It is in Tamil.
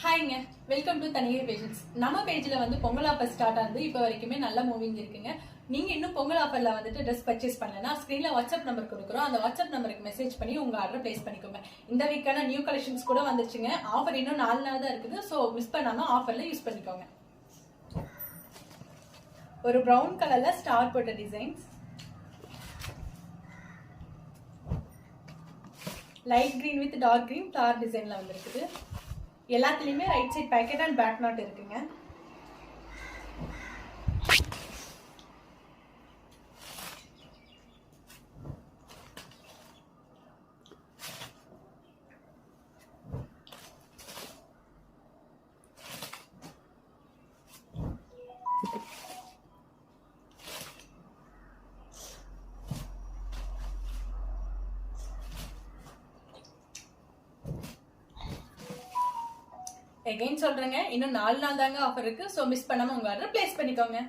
ஹாய்ங்க, வெல்கம் டு தனிகை பேஷன்ஸ். நம்ம பேஜ்ல வந்து பொங்கல் ஆஃபர் ஸ்டார்ட் ஆனது இப்போ வரைக்குமே நல்ல மூவிங் இருக்குங்க. நீங்க இன்னும் பொங்கல் ஆஃபர்ல வந்துட்டு ட்ரெஸ் பர்ச்சேஸ் பண்ணலன்னா ஸ்கிரீன்ல வாட்ஸ்அப் நம்பர் கொடுக்குறோம். அந்த வாட்ஸ்அப் நம்பருக்கு மெசேஜ் பண்ணி உங்க ஆர்டர் பிளேஸ் பண்ணிக்கோங்க. இந்த வீக்கான நியூ கலெக்ஷன்ஸ் கூட வந்துருச்சுங்க. ஆஃபர் இன்னும் 4 நாள் தான் இருக்குது. ஸோ மிஸ் பண்ணாம ஆஃபர்ல யூஸ் பண்ணிக்கோங்க. ஒரு ப்ரௌன் கலர்ல ஸ்டார் போட்ட designs, light green with dark green flower டிசைன்ல வந்திருக்குது. எல்லாத்துலயுமே right side pocket and back knot இருக்குங்க. எகைன் சொல்றேங்க, இன்னும் 4 நாள் தாங்க ஆஃபர் இருக்கு. ஸோ மிஸ் பண்ணாம உங்க ஆர்டர் பிளேஸ் பண்ணிக்கோங்க.